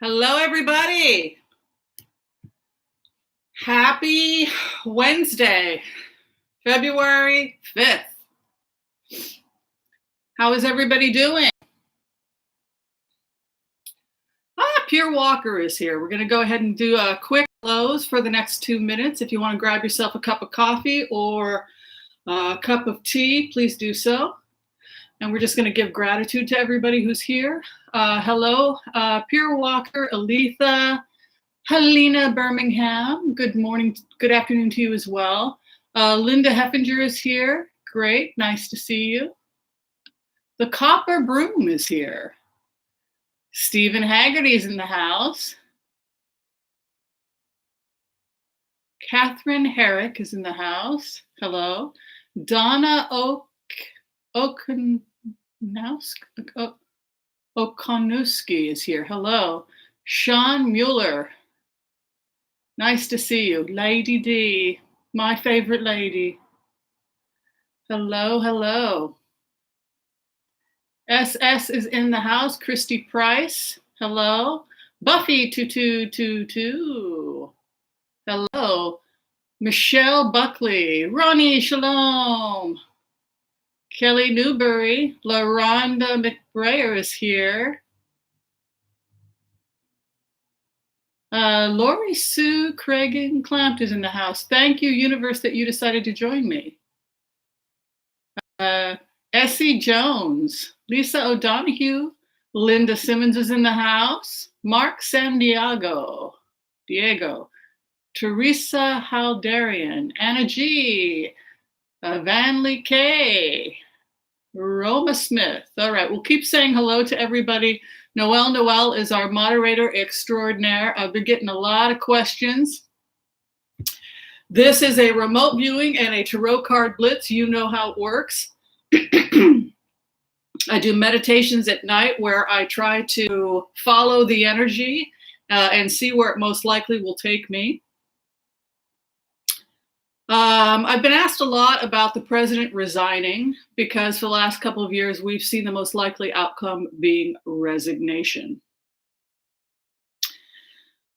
Hello, everybody. Happy Wednesday, February 5th. How is everybody doing? Pierre Walker is here. We're going to go ahead and do a quick close for the next 2 minutes. If you want to grab yourself a cup of coffee or a cup of tea, please do so. And we're just going to give gratitude to everybody who's here. Hello, Pierre Walker, Aletha, Helena Birmingham, good morning, good afternoon to you as well. Linda Heffinger is here. Great, nice to see you. The Copper Broom is here. Stephen Haggerty is in the house. Catherine Herrick is in the house. Hello. Donna Okonowski is here. Hello. Sean Mueller. Nice to see you. Lady D, my favorite lady. Hello, hello. SS is in the house. Christy Price. Hello. Buffy 2222. Hello. Michelle Buckley. Ronnie Shalom. Kelly Newberry. LaRonda McBrayer is here. Lori Sue Craig Clampt is in the house. Thank you, universe, that you decided to join me. Essie Jones, Lisa O'Donoghue, Linda Simmons is in the house. Mark Diego, Teresa Haldarian, Anna G, Vanley K, Roma Smith. All right, we'll keep saying hello to everybody. Noel is our moderator extraordinaire. I've been getting a lot of questions. This is a remote viewing and a tarot card blitz. You know how it works. I do meditations at night where I try to follow the energy and see where it most likely will take me. I've been asked a lot about the president resigning because for the last couple of years, we've seen the most likely outcome being resignation.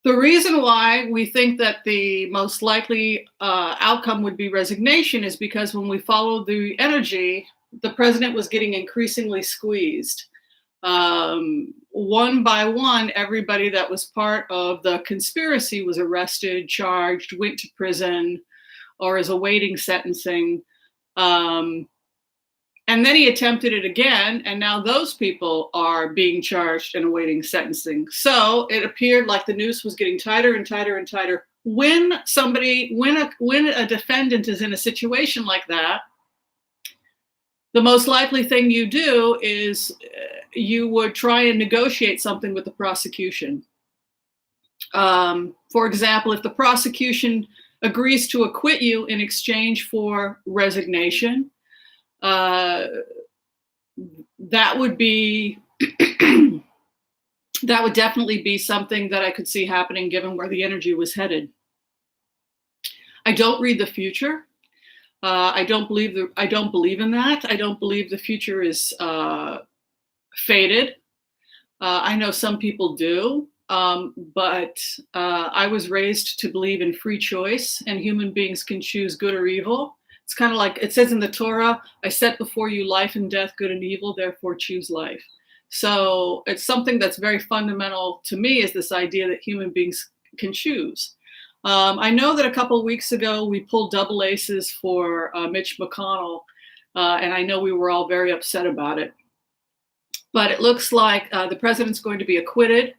The reason why we think that the most likely outcome would be resignation is because when we followed the energy, the president was getting increasingly squeezed. One by one, everybody that was part of the conspiracy was arrested, charged, went to prison, or is awaiting sentencing. And then he attempted it again, and now those people are being charged and awaiting sentencing. So it appeared like the noose was getting tighter and tighter and tighter. When a defendant is in a situation like that, the most likely thing you do is you would try and negotiate something with the prosecution. For example, if the prosecution agrees to acquit you in exchange for resignation, that would definitely be something that I could see happening given where the energy was headed. I don't read the future. I don't believe in that. I don't believe the future is fated. I know some people do. But I was raised to believe in free choice, and human beings can choose good or evil. It's kind of like it says in the Torah, I set before you life and death, good and evil, therefore choose life. So it's something that's very fundamental to me, is this idea that human beings can choose. I know that a couple of weeks ago, we pulled double aces for Mitch McConnell, and I know we were all very upset about it. But it looks like the president's going to be acquitted.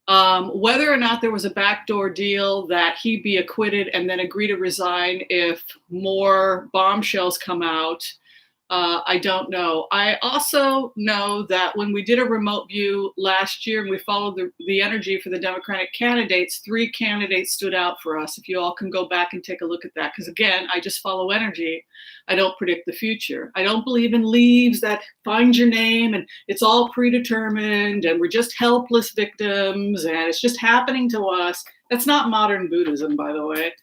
Whether or not there was a backdoor deal that he be acquitted and then agree to resign if more bombshells come out, I don't know. I also know that when we did a remote view last year and we followed the energy for the Democratic candidates, 3 candidates stood out for us. If you all can go back and take a look at that, because again, I just follow energy. I don't predict the future. I don't believe in leaves that find your name and it's all predetermined and we're just helpless victims and it's just happening to us. That's not modern Buddhism, by the way.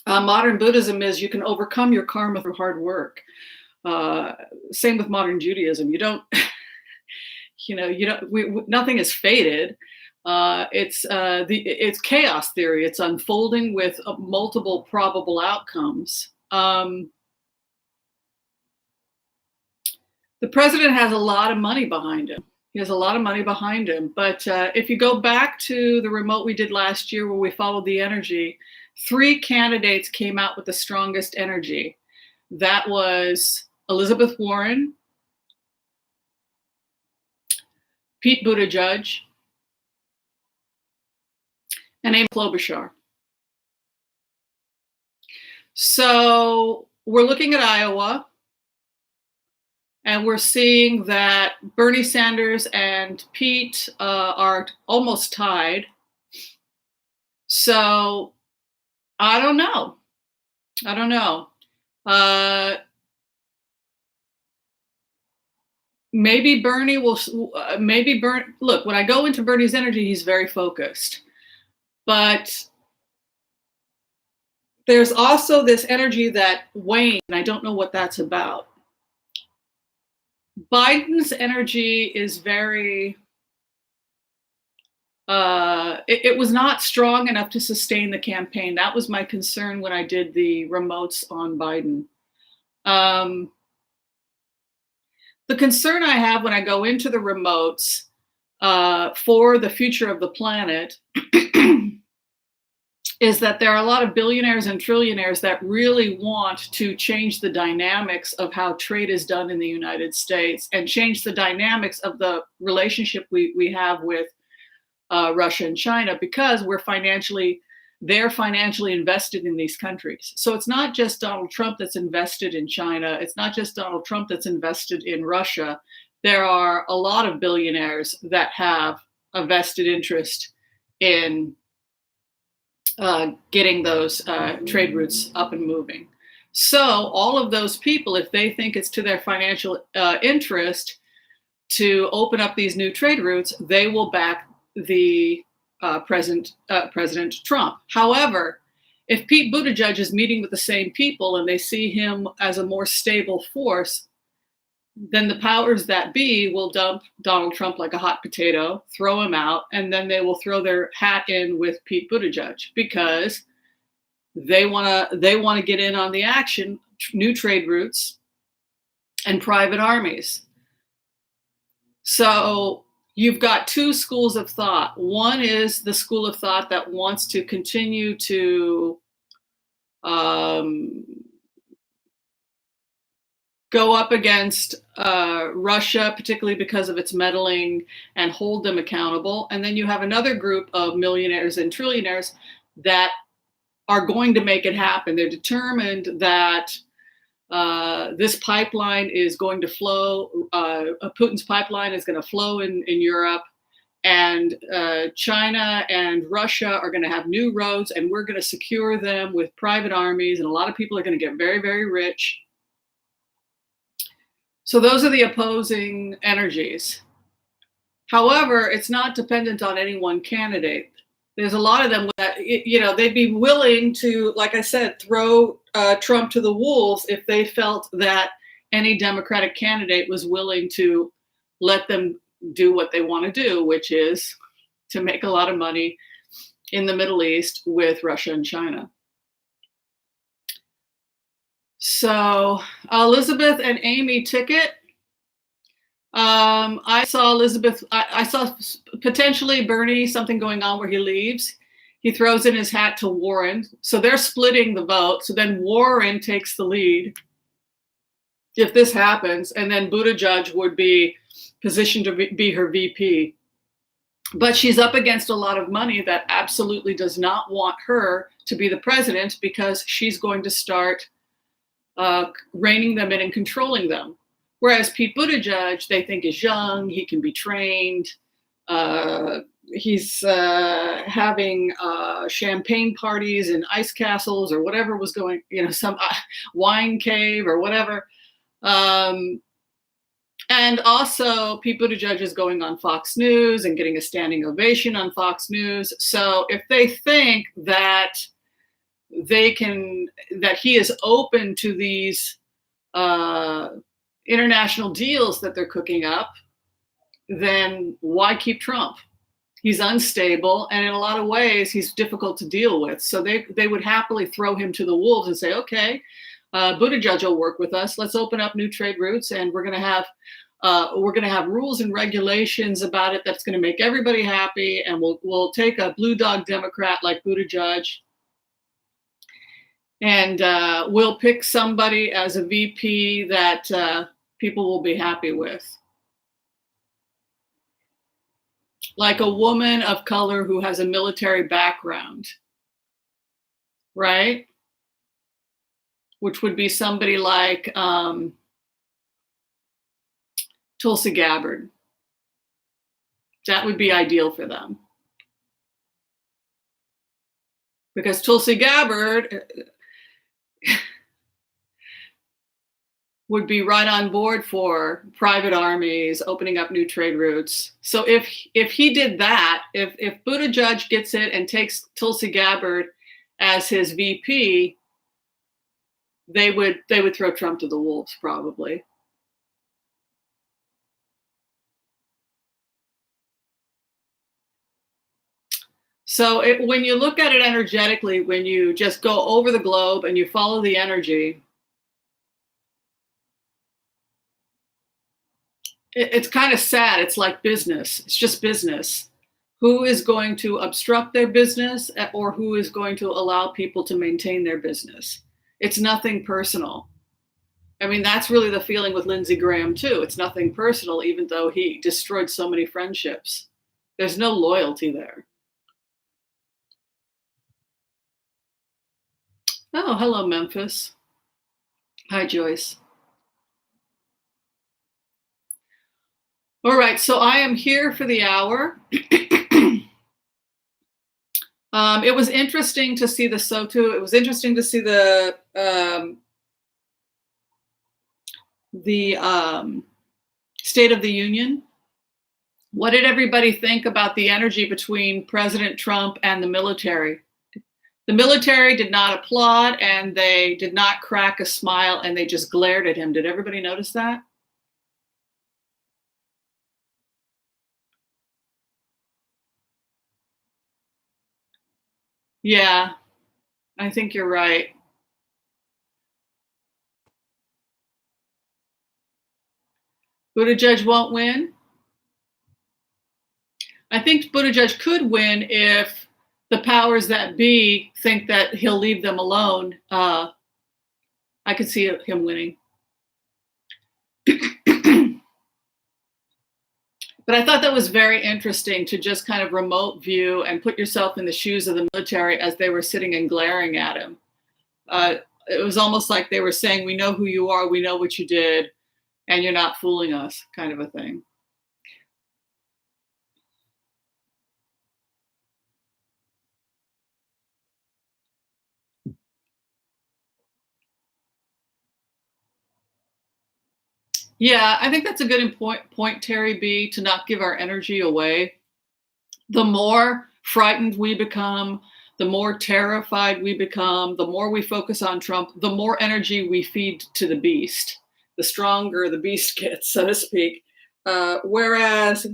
Modern Buddhism is you can overcome your karma through hard work. Same with modern Judaism. nothing is fated. It's chaos theory. It's unfolding with multiple probable outcomes. The president has a lot of money behind him. He has a lot of money behind him. But if you go back to the remote we did last year where we followed the energy, 3 candidates came out with the strongest energy. That was Elizabeth Warren, Pete Buttigieg, and Amy Klobuchar. So we're looking at Iowa, and we're seeing that Bernie Sanders and Pete are almost tied. So I don't know. Maybe Bernie will. Look, when I go into Bernie's energy, he's very focused. But there's also this energy that wanes, and I don't know what that's about. Biden's energy is very, it was not strong enough to sustain the campaign. That was my concern when I did the remotes on Biden. The concern I have when I go into the remotes for the future of the planet is that there are a lot of billionaires and trillionaires that really want to change the dynamics of how trade is done in the United States and change the dynamics of the relationship we have with Russia and China, because they're financially invested in these countries. So it's not just Donald Trump that's invested in China. It's not just Donald Trump that's invested in Russia. There are a lot of billionaires that have a vested interest in getting those trade routes up and moving. So all of those people, if they think it's to their financial interest to open up these new trade routes, they will back the President Trump. However, if Pete Buttigieg is meeting with the same people and they see him as a more stable force, then the powers that be will dump Donald Trump like a hot potato, throw him out, and then they will throw their hat in with Pete Buttigieg because they want to get in on the action, new trade routes, and private armies. So you've got 2 schools of thought. One is the school of thought that wants to continue to go up against Russia, particularly because of its meddling, and hold them accountable. And then you have another group of millionaires and trillionaires that are going to make it happen. They're determined that this pipeline is going to flow. Putin's pipeline is going to flow in Europe, and China and Russia are going to have new roads, and we're going to secure them with private armies, and a lot of people are going to get very, very rich. So those are the opposing energies. However, it's not dependent on any one candidate. There's a lot of them that, they'd be willing to, like I said, throw Trump to the wolves if they felt that any Democratic candidate was willing to let them do what they want to do, which is to make a lot of money in the Middle East with Russia and China. So Elizabeth and Amy ticket. I saw Elizabeth. I saw potentially Bernie, something going on where he leaves. He throws in his hat to Warren. So they're splitting the vote. So then Warren takes the lead if this happens. And then Buttigieg would be positioned to be her VP. But she's up against a lot of money that absolutely does not want her to be the president, because she's going to start reining them in and controlling them. Whereas Pete Buttigieg, they think is young, he can be trained. He's having champagne parties and ice castles or whatever was going, some wine cave or whatever. And also Pete Buttigieg is going on Fox News and getting a standing ovation on Fox News. So if they think that that he is open to these international deals that they're cooking up, then why keep Trump? He's unstable, and in a lot of ways, he's difficult to deal with. So they would happily throw him to the wolves and say, okay, Buttigieg will work with us. Let's open up new trade routes, and we're going to have rules and regulations about it that's going to make everybody happy. And we'll take a blue dog Democrat like Buttigieg, and we'll pick somebody as a VP that people will be happy with. Like a woman of color who has a military background, right? Which would be somebody like Tulsi Gabbard. That would be ideal for them. Because Tulsi Gabbard would be right on board for private armies, opening up new trade routes. So if he did that, if Buttigieg gets it and takes Tulsi Gabbard as his VP, they would throw Trump to the wolves probably. So when you look at it energetically, when you just go over the globe and you follow the energy, it's kind of sad. It's like business. It's just business. Who is going to obstruct their business, or who is going to allow people to maintain their business? It's nothing personal. I mean, that's really the feeling with Lindsey Graham too. It's nothing personal, even though he destroyed so many friendships. There's no loyalty there. Oh, hello, Memphis. Hi, Joyce. All right, so I am here for the hour. It was interesting to see the SOTU. It was interesting to see the State of the Union. What did everybody think about the energy between President Trump and the military? The military did not applaud, and they did not crack a smile, and they just glared at him. Did everybody notice that? Yeah, I think you're right. Buttigieg won't win. I think Buttigieg could win if the powers that be think that he'll leave them alone. I could see him winning. But I thought that was very interesting to just kind of remote view and put yourself in the shoes of the military as they were sitting and glaring at him. It was almost like they were saying, we know who you are, we know what you did, and you're not fooling us, kind of a thing. Yeah, I think that's a good point, Terry B, to not give our energy away. The more frightened we become, the more terrified we become, the more we focus on Trump, the more energy we feed to the beast, the stronger the beast gets, so to speak. Whereas,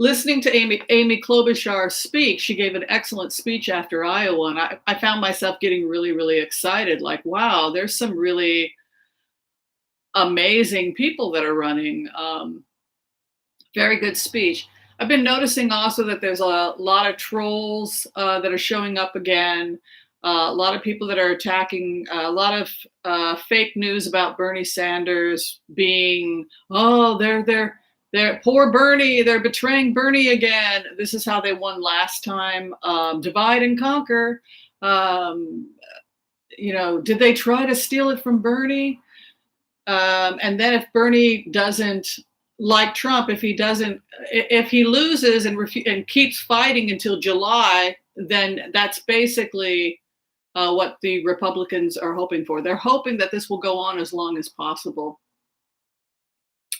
listening to Amy Klobuchar speak, she gave an excellent speech after Iowa, and I found myself getting really, really excited. Like, wow, there's some really amazing people that are running. Very good speech. I've been noticing also that there's a lot of trolls that are showing up again. A lot of people that are attacking, a lot of fake news about Bernie Sanders being, they're poor Bernie, they're betraying Bernie again. This is how they won last time. Divide and conquer. Did they try to steal it from Bernie? And then if Bernie doesn't, like Trump, if he loses and keeps fighting until July, then that's basically what the Republicans are hoping for. They're hoping that this will go on as long as possible,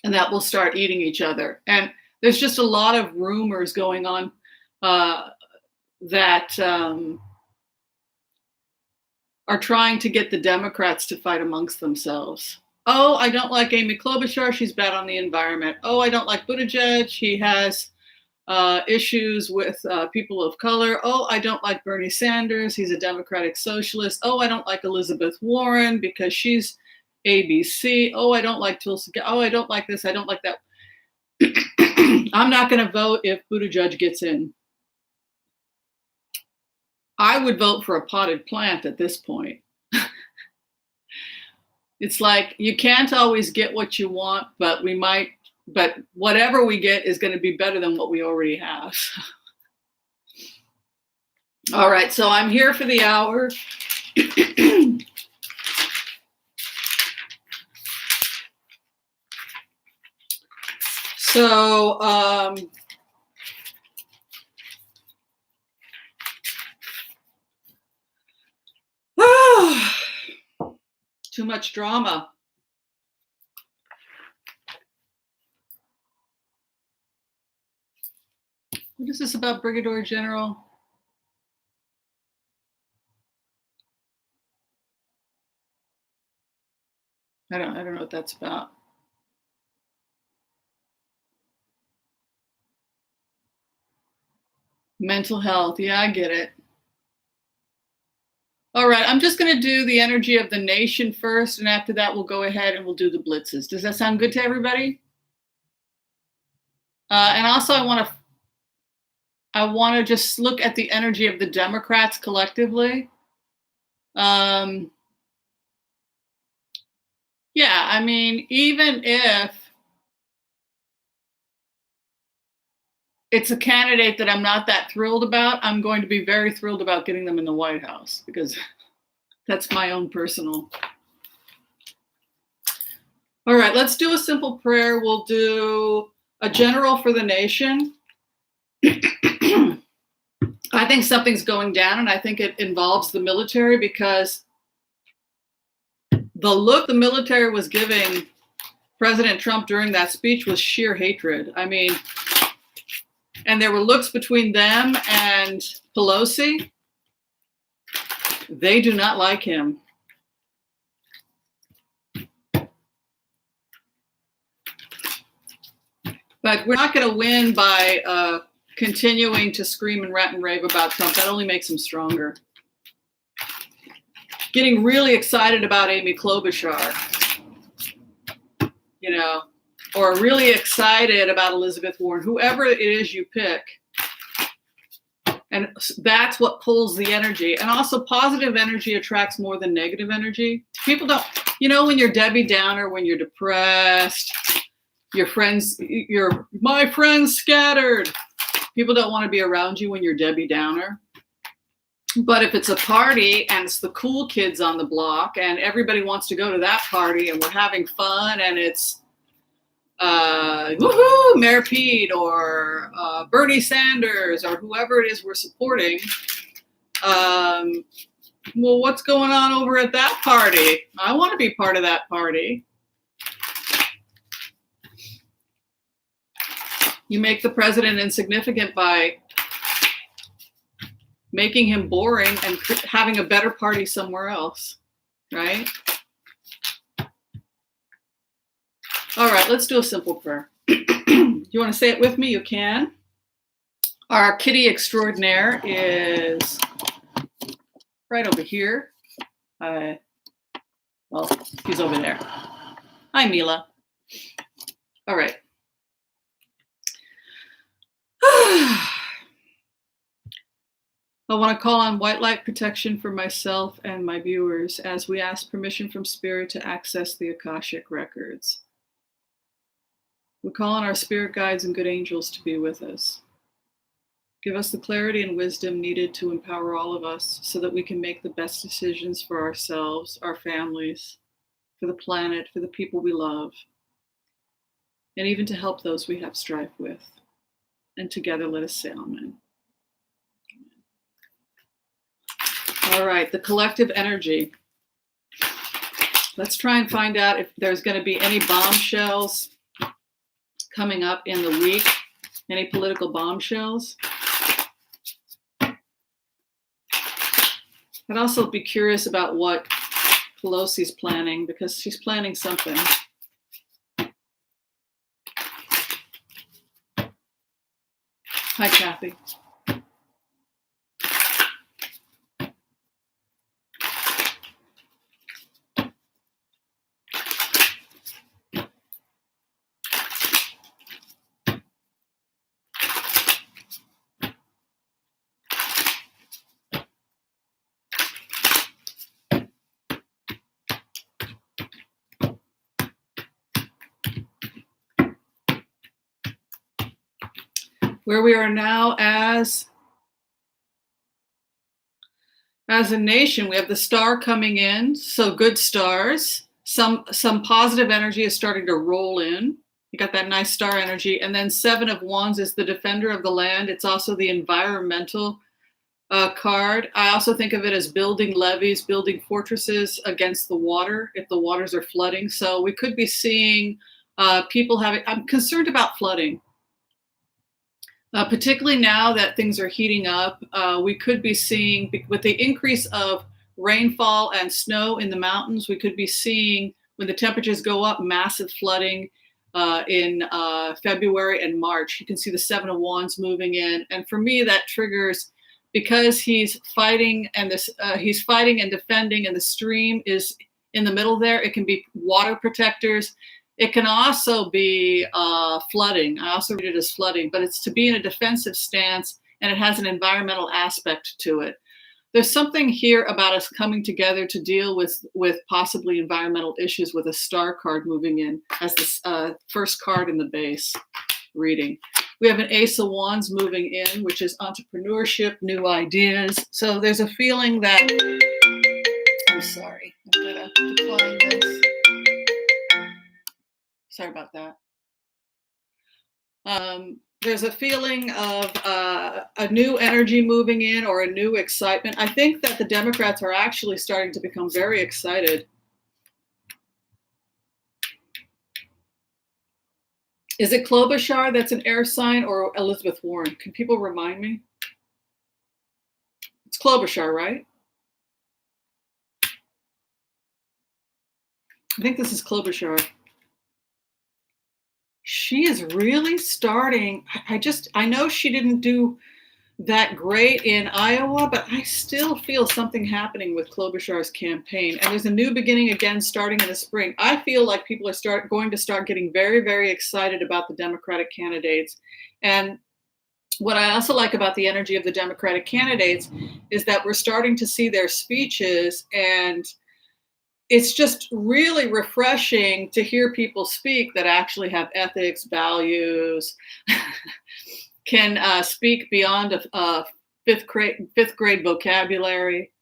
and that we'll start eating each other. And there's just a lot of rumors going on that are trying to get the Democrats to fight amongst themselves. Oh, I don't like Amy Klobuchar. She's bad on the environment. Oh, I don't like Buttigieg. He has issues with people of color. Oh, I don't like Bernie Sanders. He's a Democratic socialist. Oh, I don't like Elizabeth Warren because she's ABC. Oh, I don't like Tulsi. Oh, I don't like this. I don't like that. I'm not going to vote if Buttigieg gets in. I would vote for a potted plant at this point. It's like you can't always get what you want, but whatever we get is going to be better than what we already have. All right, so I'm here for the hour. So, too much drama. What is this about Brigadier General? I don't know what that's about. Mental health. Yeah, I get it. All right, I'm just going to do the energy of the nation first, and after that, we'll go ahead and we'll do the blitzes. Does that sound good to everybody? And also, I want to just look at the energy of the Democrats collectively. Yeah, I mean, even if it's a candidate that I'm not that thrilled about, I'm going to be very thrilled about getting them in the White House because that's my own personal. All right, let's do a simple prayer. We'll do a general for the nation. I think something's going down, and I think it involves the military because the look the military was giving President Trump during that speech was sheer hatred. I mean, and there were looks between them and Pelosi. They do not like him. But we're not going to win by continuing to scream and rant and rave about Trump. That only makes him stronger. Getting really excited about Amy Klobuchar, or really excited about Elizabeth Warren, whoever it is you pick. And that's what pulls the energy. And also positive energy attracts more than negative energy. People don't, when you're Debbie Downer, when you're depressed, my friends scattered. People don't want to be around you when you're Debbie Downer. But if it's a party and it's the cool kids on the block and everybody wants to go to that party and we're having fun and it's woohoo, Mayor Pete or Bernie Sanders or whoever it is we're supporting. Well, what's going on over at that party? I want to be part of that party. You make the president insignificant by making him boring and having a better party somewhere else, right? All right, let's do a simple prayer. You want to say it with me? You can. Our kitty extraordinaire is right over here. Well, he's over there. Hi, Mila. All right. I want to call on white light protection for myself and my viewers as we ask permission from Spirit to access the Akashic records. We call on our spirit guides and good angels to be with us. Give us the clarity and wisdom needed to empower all of us so that we can make the best decisions for ourselves, our families, for the planet, for the people we love, and even to help those we have strife with. And together let us say amen. All right, the collective energy. Let's try and find out if there's going to be any bombshells coming up in the week. Any political bombshells? I'd also be curious about what Pelosi's planning, because she's planning something. Hi, Kathy. Where we are now as a nation, we have the star coming in, so good stars. Some positive energy is starting to roll in. You got that nice star energy. And then 7 of Wands is the defender of the land. It's also the environmental card. I also think of it as building levees, building fortresses against the water if the waters are flooding. So we could be seeing people having, I'm concerned about flooding. Particularly now that things are heating up, we could be seeing, with the increase of rainfall and snow in the mountains, we could be seeing, when the temperatures go up, massive flooding in February and March. You can see the 7 of Wands moving in. And for me, that triggers, because he's fighting and he's fighting and defending, and the stream is in the middle there. It can be water protectors. It can also be flooding. I also read it as flooding, but it's to be in a defensive stance, and it has an environmental aspect to it. There's something here about us coming together to deal with possibly environmental issues, with a star card moving in as the first card in the base reading. We have an Ace of Wands moving in, which is entrepreneurship, new ideas. So there's a feeling that, I'm sorry, I'm gonna decline this. Sorry about that. There's a feeling of a new energy moving in, or a new excitement. I think that the Democrats are actually starting to become very excited. Is it Klobuchar that's an air sign, or Elizabeth Warren? Can people remind me? It's Klobuchar, right? I think this is Klobuchar. She is really starting. I know she didn't do that great in Iowa, but I still feel something happening with Klobuchar's campaign. And there's a new beginning again starting in the spring. I feel like people are going to start getting very, very excited about the Democratic candidates. And what I also like about the energy of the Democratic candidates is that we're starting to see their speeches, and it's just really refreshing to hear people speak that actually have ethics, values, can speak beyond a fifth grade vocabulary.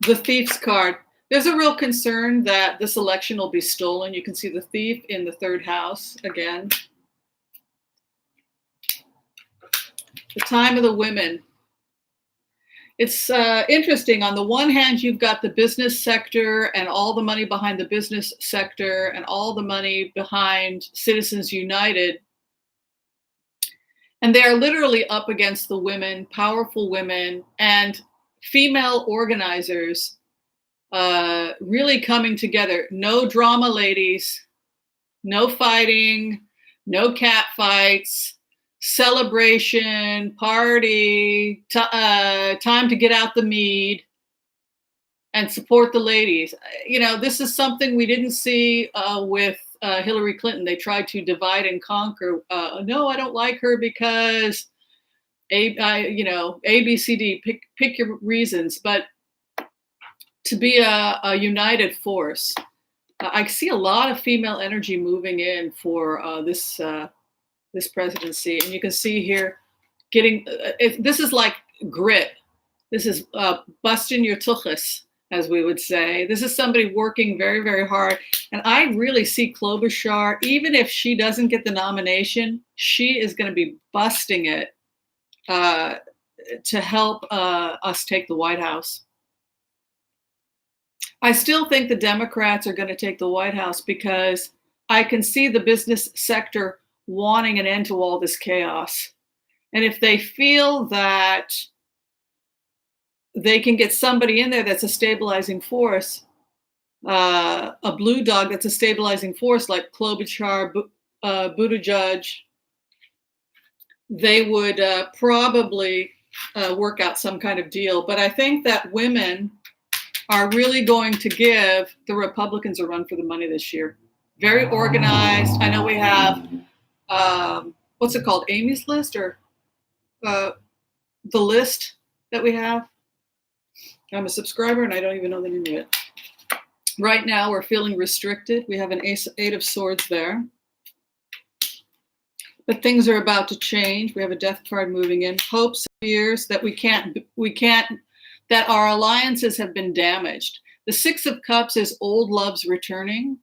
The Thief's card. There's a real concern that this election will be stolen. You can see the Thief in the 3rd house again. The Time of the Women. It's interesting. On the one hand, you've got the business sector and all the money behind the business sector and all the money behind Citizens United. And they're literally up against the women, powerful women, and female organizers really coming together. No drama, ladies. No fighting. No cat fights. Celebration, party, time to get out the mead and support the ladies. You know, this is something we didn't see with Hillary Clinton. They tried to divide and conquer. No, I don't like her because A, B, C, D, pick your reasons. But to be a united force, I see a lot of female energy moving in for this presidency. And you can see here this is like grit. This is busting your tuchus, as we would say. This is somebody working very, very hard. And I really see Klobuchar, even if she doesn't get the nomination, she is going to be busting it to help us take the White House. I still think the Democrats are going to take the White House because I can see the business sector wanting an end to all this chaos. And if they feel that they can get somebody in there that's a stabilizing force, a blue dog that's a stabilizing force like Klobuchar, Buttigieg, they would probably work out some kind of deal. But I think that women are really going to give the Republicans a run for the money this year. Very organized. I know we have, what's it called, Amy's List, or the list that we have. I'm a subscriber and I don't even know the name of it. Right now we're feeling restricted. We have an Eight of Swords there. But things are about to change. We have a Death card moving in. Hopes, fears that we can't, that our alliances have been damaged. The Six of Cups is old loves returning.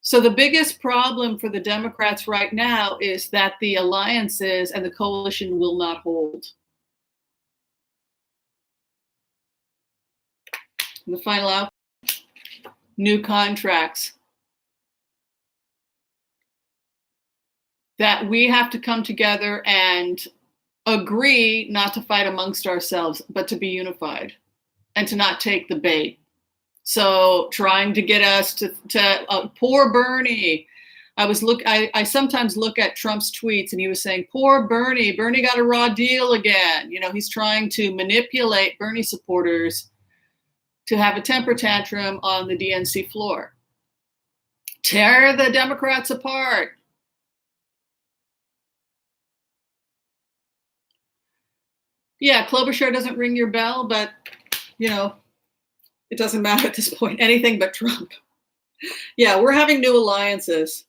So the biggest problem for the Democrats right now is that the alliances and the coalition will not hold. And the final outcome, new contracts. That we have to come together and agree not to fight amongst ourselves, but to be unified and to not take the bait. So trying to get us to poor Bernie. I sometimes look at Trump's tweets and he was saying, poor Bernie, Bernie got a raw deal again. You know, he's trying to manipulate Bernie supporters to have a temper tantrum on the DNC floor. Tear the Democrats apart. Yeah, Klobuchar doesn't ring your bell, but, you know, it doesn't matter at this point. Anything but Trump. Yeah, we're having new alliances.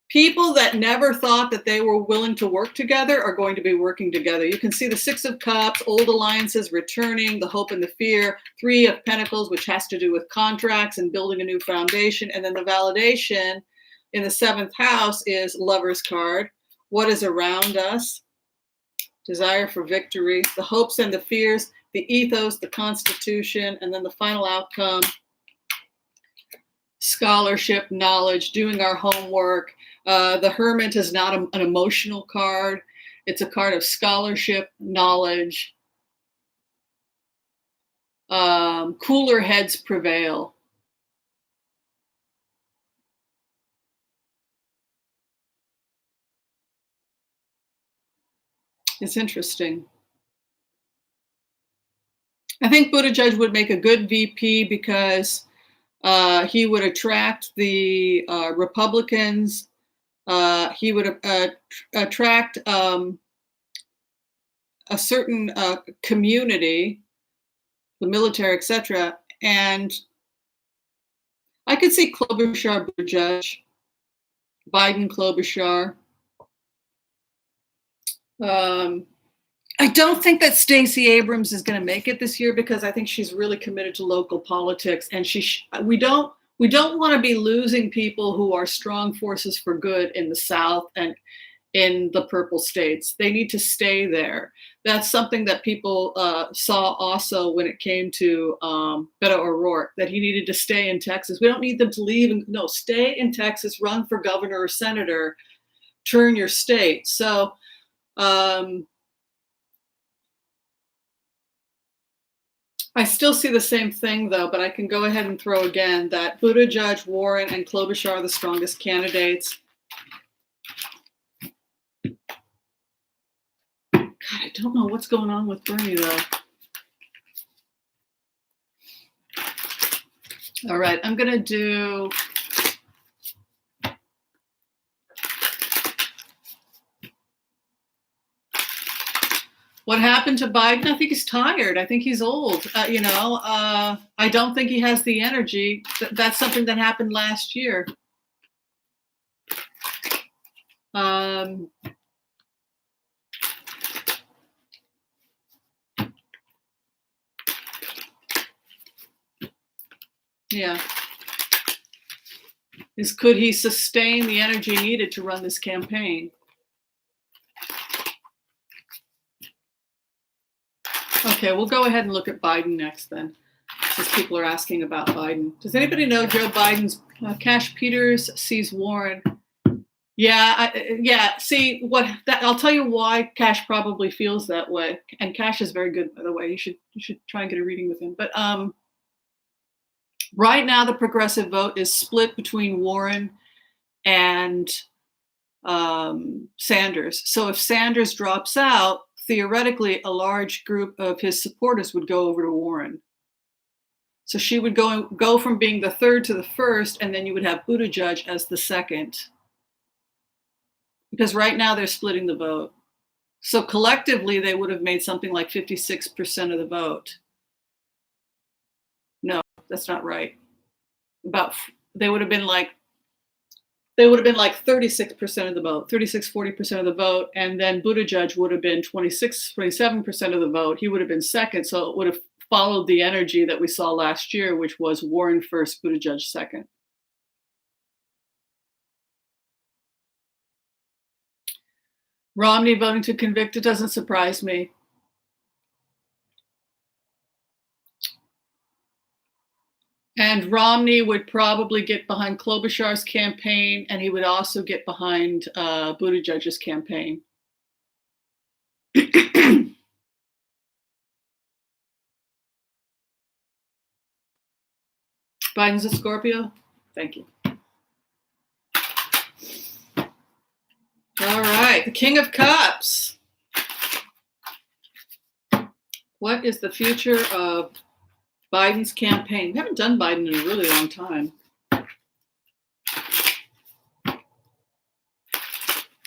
People that never thought that they were willing to work together are going to be working together. You can see the Six of Cups, old alliances returning, the hope and the fear, Three of Pentacles, which has to do with contracts and building a new foundation. And then the validation in the 7th house is Lover's card. What is around us? Desire for victory, the hopes and the fears, the ethos, the Constitution, and then the final outcome, scholarship, knowledge, doing our homework. The Hermit is not an emotional card. It's a card of scholarship, knowledge. Cooler heads prevail. It's interesting. I think Buttigieg would make a good VP because he would attract the Republicans. He would attract a certain community, the military, etc. And I could see Klobuchar, Buttigieg, Biden, Klobuchar. I don't think that Stacey Abrams is going to make it this year because I think she's really committed to local politics, and we don't want to be losing people who are strong forces for good in the South and in the purple states. They need to stay there. That's something that people saw also when it came to Beto O'Rourke, that he needed to stay in Texas. We don't need them to leave. No, stay in Texas, run for governor or senator, turn your state. So I still see the same thing, though, but I can go ahead and throw again that Buttigieg, Warren, and Klobuchar are the strongest candidates. God, I don't know what's going on with Bernie, though. All right, I'm going to do... What happened to Biden? I think he's tired. I think he's old. I don't think he has the energy. That's something that happened last year. Yeah. Could he sustain the energy needed to run this campaign? Okay, we'll go ahead and look at Biden next then, since people are asking about Biden. Does anybody know Joe Biden's Cash Peters sees Warren Yeah. See I'll tell you why Cash probably feels that way. And Cash is very good, by the way. You should try and get a reading with him. But right now, the progressive vote is split between Warren and Sanders. So if Sanders drops out, theoretically, a large group of his supporters would go over to Warren. So she would go from being the third to the first, and then you would have Buttigieg as the second. Because right now they're splitting the vote. So collectively, they would have made something like 56% of the vote. No, that's not right. They would have been like 36% of the vote, 40% of the vote, and then Buttigieg would have been 27% of the vote. He would have been second, so it would have followed the energy that we saw last year, which was Warren first, Buttigieg second. Romney voting to convict, it doesn't surprise me. And Romney would probably get behind Klobuchar's campaign, and he would also get behind Buttigieg's campaign. Biden's a Scorpio? Thank you. All right, the King of Cups. What is the future of Biden's campaign? We haven't done Biden in a really long time.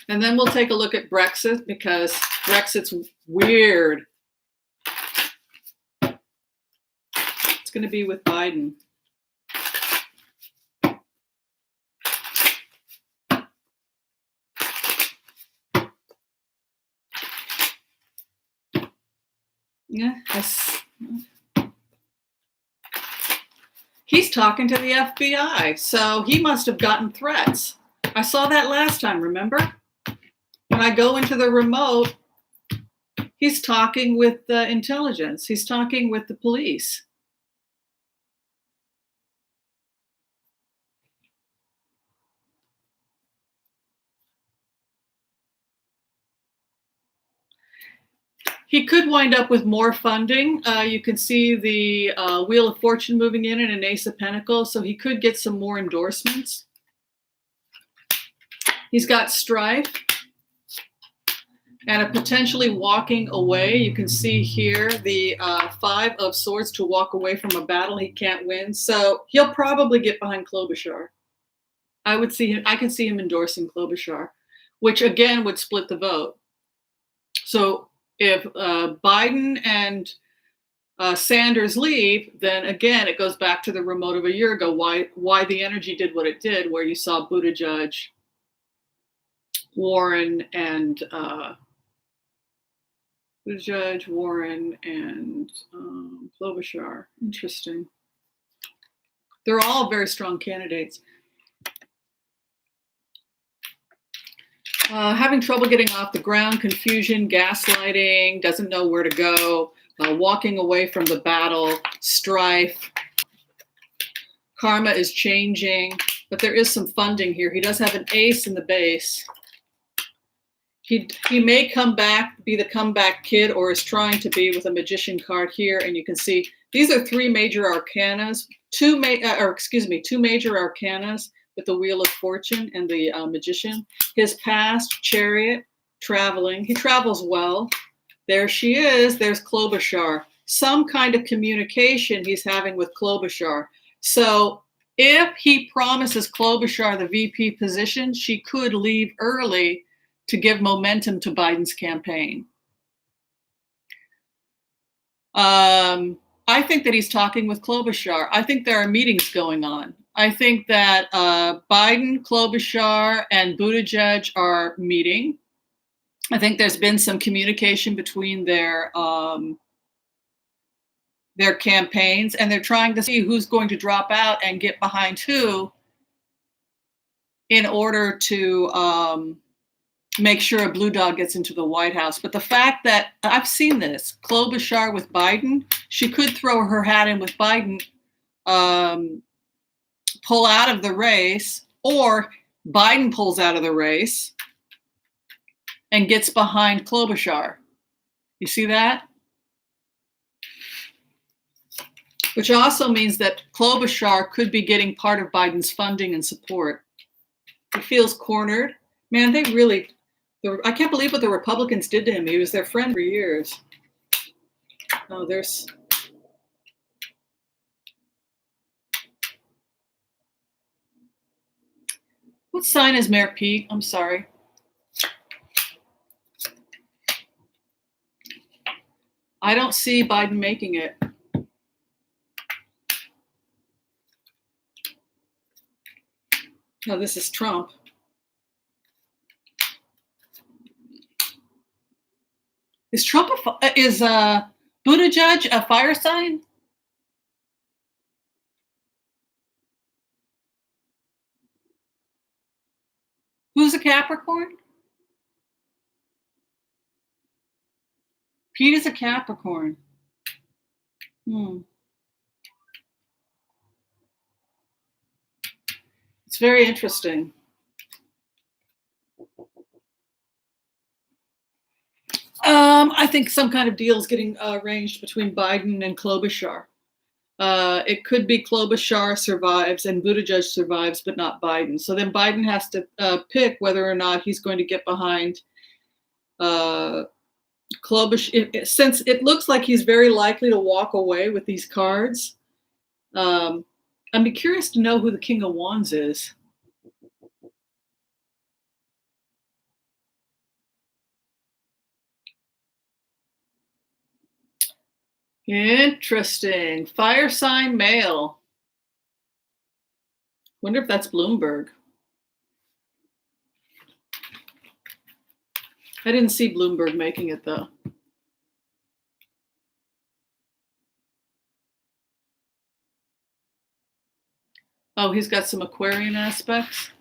And then we'll take a look at Brexit, because Brexit's weird. It's going to be with Biden. Yeah, he's talking to the FBI, so he must have gotten threats. I saw that last time, remember? When I go into the remote, he's talking with the intelligence. He's talking with the police. He could wind up with more funding. You can see the Wheel of Fortune moving in and an Ace of Pentacles, so he could get some more endorsements. He's got strife and a potentially walking away. You can see here the Five of Swords, to walk away from a battle he can't win. So he'll probably get behind Klobuchar. I can see him endorsing Klobuchar, which again would split the vote. So if Biden and Sanders leave, then again, it goes back to the remote of a year ago, why the energy did what it did, where you saw Buttigieg, Warren, and Klobuchar. Interesting. They're all very strong candidates. Having trouble getting off the ground, confusion, gaslighting, doesn't know where to go, walking away from the battle, strife. Karma is changing, but there is some funding here. He does have an ace in the base. He may come back, be the comeback kid, or is trying to be, with a magician card here. And you can see these are three major arcanas, two major arcanas, with the Wheel of Fortune and the magician. His past, Chariot, traveling. He travels well. There she is. There's Klobuchar. Some kind of communication he's having with Klobuchar. So if he promises Klobuchar the VP position, she could leave early to give momentum to Biden's campaign. I think that he's talking with Klobuchar. I think there are meetings going on. I think that Biden, Klobuchar, and Buttigieg are meeting. I think there's been some communication between their campaigns, and they're trying to see who's going to drop out and get behind who in order to make sure a blue dog gets into the White House. But the fact that I've seen this, Klobuchar with Biden, she could throw her hat in with Biden, pull out of the race, or Biden pulls out of the race and gets behind Klobuchar. You see that? Which also means that Klobuchar could be getting part of Biden's funding and support. He feels cornered. Man, I can't believe what the Republicans did to him. He was their friend for years. Oh, what sign is Mayor Pete? I'm sorry. I don't see Biden making it. No, this is Trump. Is Buttigieg a fire sign? Who's a Capricorn? Pete is a Capricorn. It's very interesting. I think some kind of deal is getting arranged between Biden and Klobuchar. It could be Klobuchar survives and Buttigieg survives, but not Biden. So then Biden has to pick whether or not he's going to get behind Klobuchar. Since it looks like he's very likely to walk away with these cards, I'd be curious to know who the King of Wands is. Interesting. Fire sign male. Wonder if that's Bloomberg. I didn't see Bloomberg making it though. Oh, he's got some Aquarian aspects.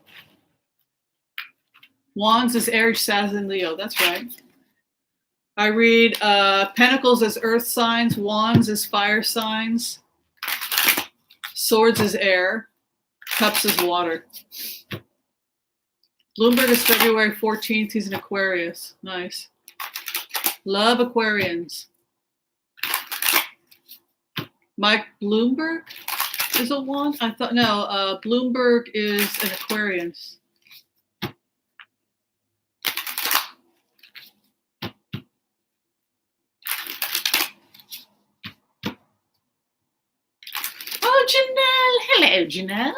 Wands is Aries, Sag, and Leo. That's right. I read Pentacles as earth signs, Wands as fire signs, Swords as air, Cups as water. Bloomberg is February 14th. He's an Aquarius. Nice. Love Aquarians. Mike Bloomberg is a Wand? I thought, no, Bloomberg is an Aquarius. Oh, Janelle. Hello, Janelle.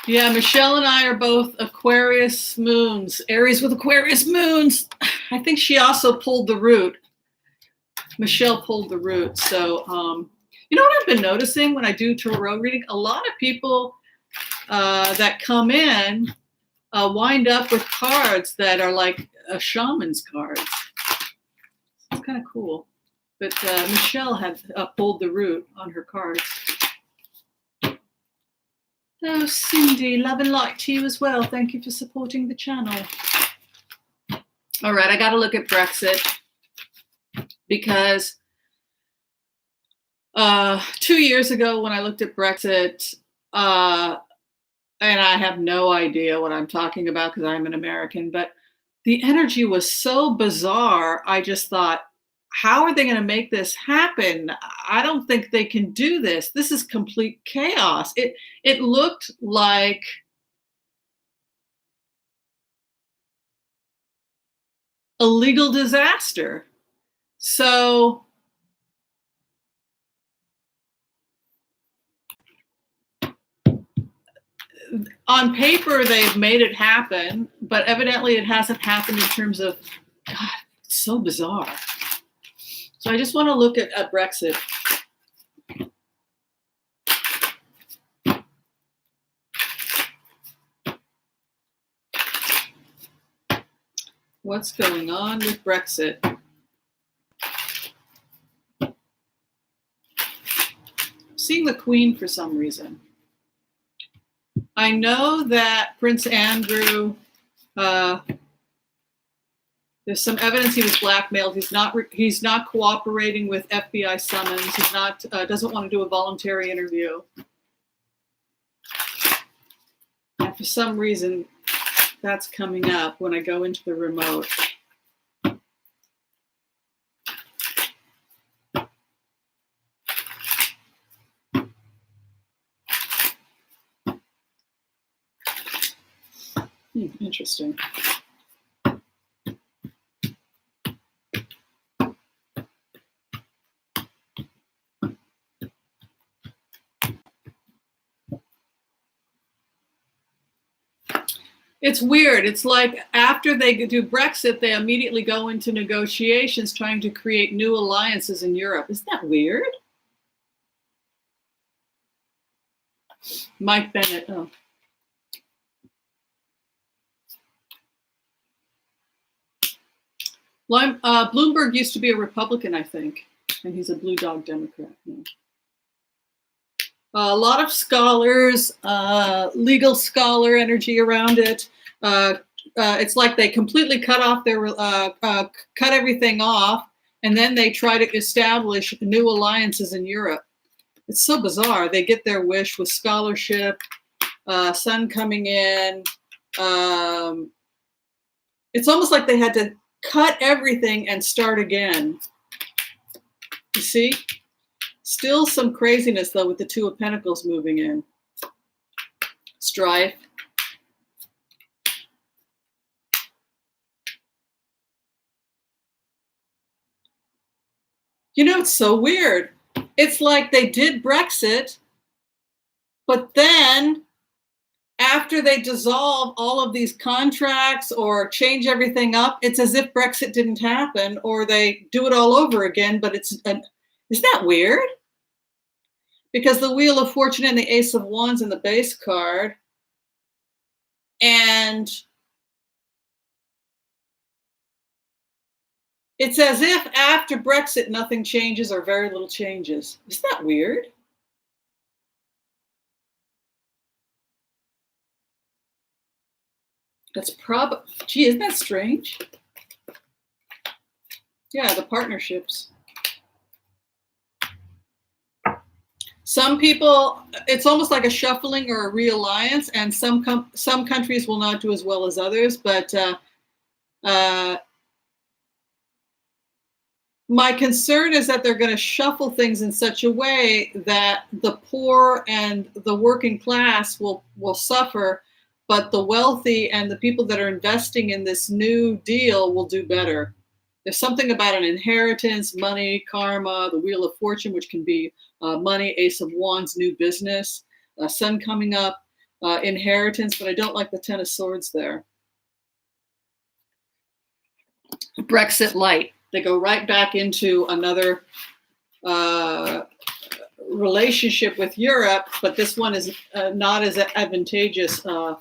Yeah, Michelle and I are both Aquarius moons. Aries with Aquarius moons. I think she also pulled the root. Michelle pulled the root. So, you know what I've been noticing when I do tarot reading? A lot of people that come in wind up with cards that are like a shaman's cards. It's kind of cool. But Michelle had pulled the root on her cards. Oh, Cindy, love and light to you as well. Thank you for supporting the channel. All right, I got to look at Brexit because 2 years ago when I looked at Brexit, and I have no idea what I'm talking about because I'm an American, but the energy was so bizarre. I just thought, how are they going to make this happen? I don't think they can do this. This is complete chaos. It looked like a legal disaster. So on paper, they've made it happen, but evidently it hasn't happened in terms of, God, it's so bizarre. So I just want to look at Brexit. What's going on with Brexit? I'm seeing the Queen for some reason. I know that Prince Andrew There's some evidence he was blackmailed. He's not cooperating with FBI summons. He's not doesn't want to do a voluntary interview. And for some reason, that's coming up when I go into the remote. Interesting. It's weird. It's like after they do Brexit, they immediately go into negotiations trying to create new alliances in Europe. Isn't that weird? Mike Bennett. Oh. Bloomberg used to be a Republican, I think, and he's a Blue Dog Democrat. Yeah. A lot of scholars, legal scholar energy around it. It's like they completely cut off their, cut everything off, and then they try to establish new alliances in Europe. It's so bizarre. They get their wish with scholarship, sun coming in. It's almost like they had to cut everything and start again. You see? Still some craziness, though, with the Two of Pentacles moving in. Strife. You know, it's so weird. It's like they did Brexit, but then after they dissolve all of these contracts or change everything up, it's as if Brexit didn't happen, or they do it all over again. But isn't that weird? Because the Wheel of Fortune and the Ace of Wands in the base card, and it's as if after Brexit nothing changes or very little changes. Isn't that weird? That's probably, gee, isn't that strange? Yeah, the partnerships. Some people, it's almost like a shuffling or a realliance, and some countries will not do as well as others, but my concern is that they're going to shuffle things in such a way that the poor and the working class will suffer, but the wealthy and the people that are investing in this new deal will do better. There's something about an inheritance, money, karma, the Wheel of Fortune, which can be money, Ace of Wands, new business, sun coming up, inheritance, but I don't like the Ten of Swords there. Brexit light. They go right back into another relationship with Europe, but this one is not as advantageous for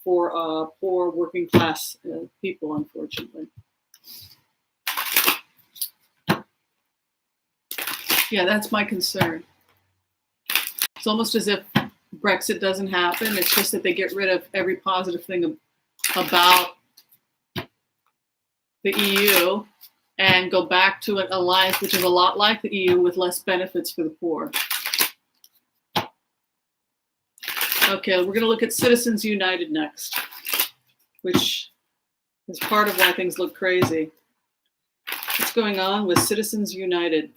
poor working class people, unfortunately. Yeah, that's my concern. It's almost as if Brexit doesn't happen. It's just that they get rid of every positive thing about the EU and go back to an alliance which is a lot like the EU with less benefits for the poor. Okay, we're going to look at Citizens United next, which is part of why things look crazy. What's going on with Citizens United?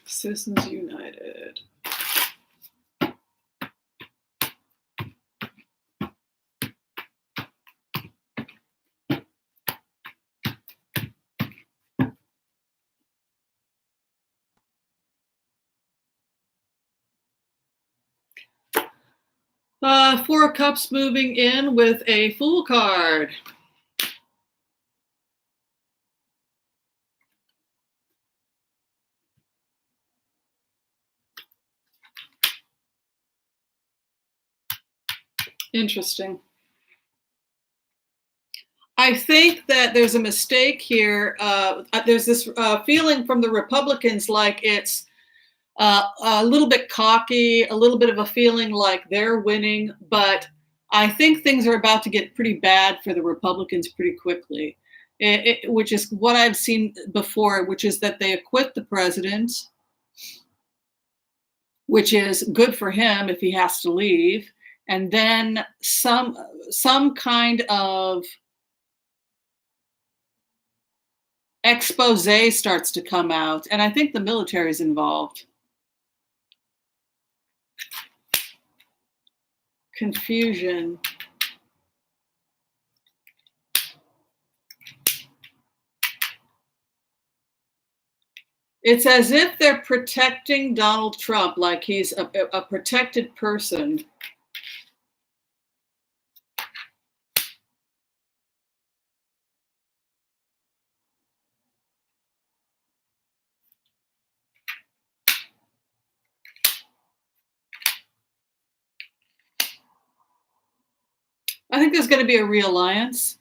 Citizens United. Four of Cups moving in with a Fool card. Interesting. I think that there's a mistake here. There's this feeling from the Republicans like it's a little bit cocky, a little bit of a feeling like they're winning. But I think things are about to get pretty bad for the Republicans pretty quickly, which is what I've seen before, which is that they acquit the president, which is good for him if he has to leave. And then some kind of expose starts to come out. And I think the military is involved. Confusion. It's as if they're protecting Donald Trump like he's a protected person. I think there's going to be a realliance.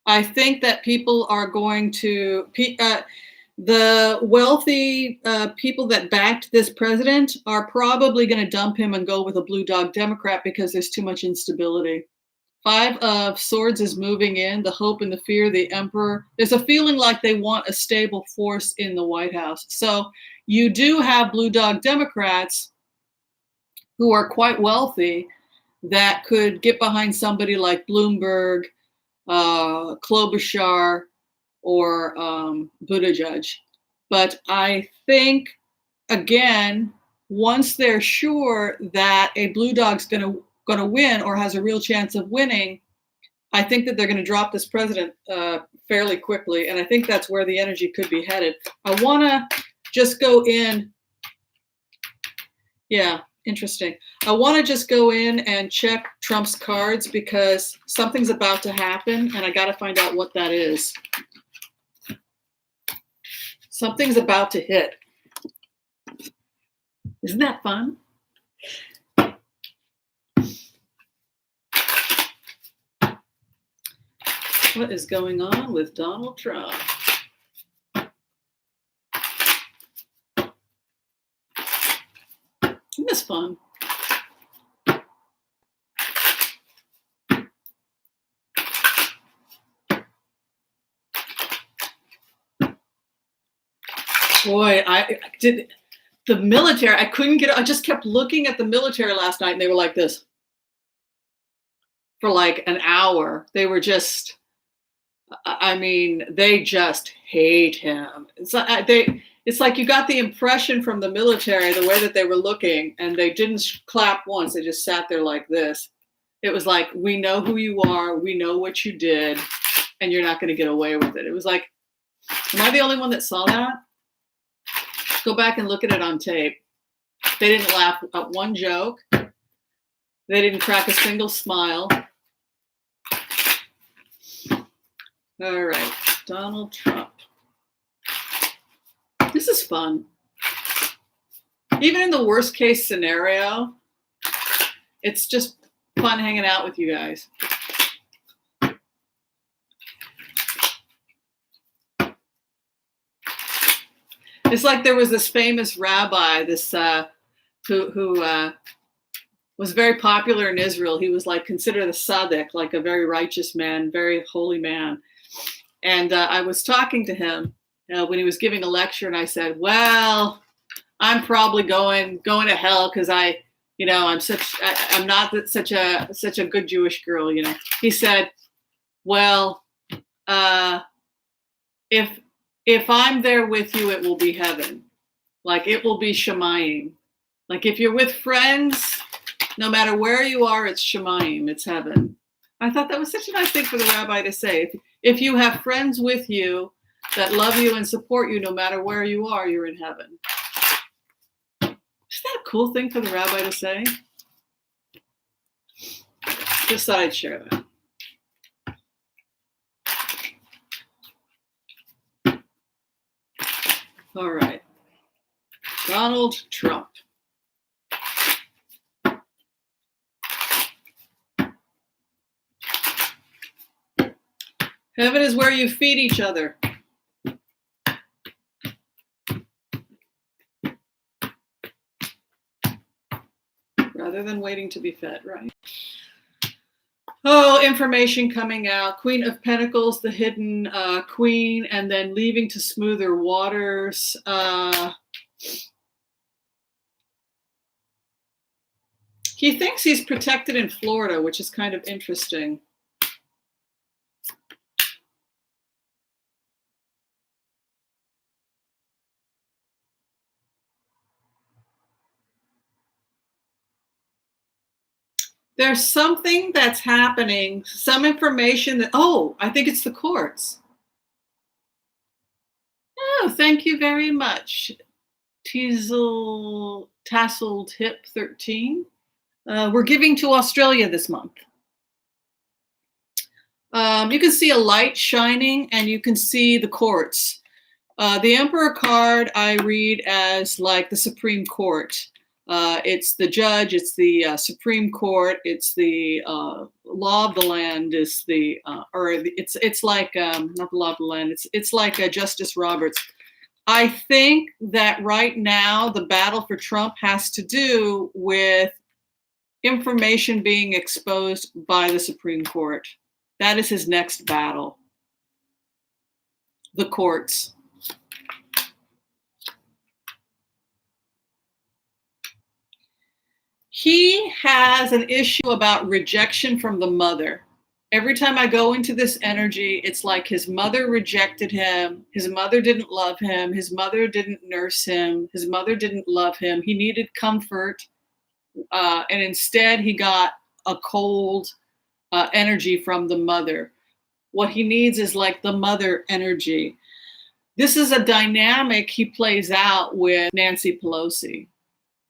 I think that people are going to, the wealthy people that backed this president are probably going to dump him and go with a blue dog Democrat because there's too much instability. 5 of Swords is moving in, the hope and the fear, the emperor. There's a feeling like they want a stable force in the White House. So you do have blue dog Democrats who are quite wealthy that could get behind somebody like Bloomberg, Klobuchar, or Buttigieg. But I think, again, once they're sure that a blue dog's going to win or has a real chance of winning, I think that they're going to drop this president fairly quickly. And I think that's where the energy could be headed. I want to just go in. Yeah, interesting. I want to just go in and check Trump's cards because something's about to happen and I got to find out what that is. Something's about to hit. Isn't that fun? What is going on with Donald Trump? Isn't this fun? Boy, I did the military. I couldn't get. I just kept looking at the military last night, and they were like this for like an hour. They were just. I mean, they just hate him. It's like you got the impression from the military the way that they were looking, and they didn't clap once. They just sat there like this. It was like, we know who you are, we know what you did, and you're not going to get away with it. It was like, am I the only one that saw that? Go back and look at it on tape. They didn't laugh at one joke. They didn't crack a single smile. All right, Donald Trump. This is fun. Even in the worst case scenario, it's just fun hanging out with you guys. It's like there was this famous rabbi, who was very popular in Israel. He was like considered a tzaddik, like a very righteous man, very holy man. And I was talking to him when he was giving a lecture, and I said, "Well, I'm probably going to hell because I'm not such a good Jewish girl, you know." He said, "Well, if I'm there with you, it will be heaven. Like it will be Shemayim. Like if you're with friends, no matter where you are, it's Shemayim, it's heaven." I thought that was such a nice thing for the rabbi to say. If you have friends with you that love you and support you, no matter where you are, you're in heaven. Isn't that a cool thing for the rabbi to say? Just thought I'd share that. All right. Donald Trump. Heaven is where you feed each other. Rather than waiting to be fed, right? Oh, information coming out. Queen of Pentacles, the hidden queen, and then leaving to smoother waters. He thinks he's protected in Florida, which is kind of interesting. There's something that's happening, some information that, oh, I think it's the courts. Oh, thank you very much. Tasseled Hip 13. We're giving to Australia this month. You can see a light shining and you can see the courts. The Emperor card I read as like the Supreme Court. It's the judge, it's the Supreme Court, it's the law of the land, is the it's like not the law of the land, it's like Justice Roberts. I think that right now the battle for Trump has to do with information being exposed by the Supreme Court. That is his next battle. The courts. He has an issue about rejection from the mother. Every time I go into this energy, it's like his mother rejected him. His mother didn't love him. His mother didn't nurse him. His mother didn't love him. He needed comfort. And instead, he got a cold energy from the mother. What he needs is like the mother energy. This is a dynamic he plays out with Nancy Pelosi.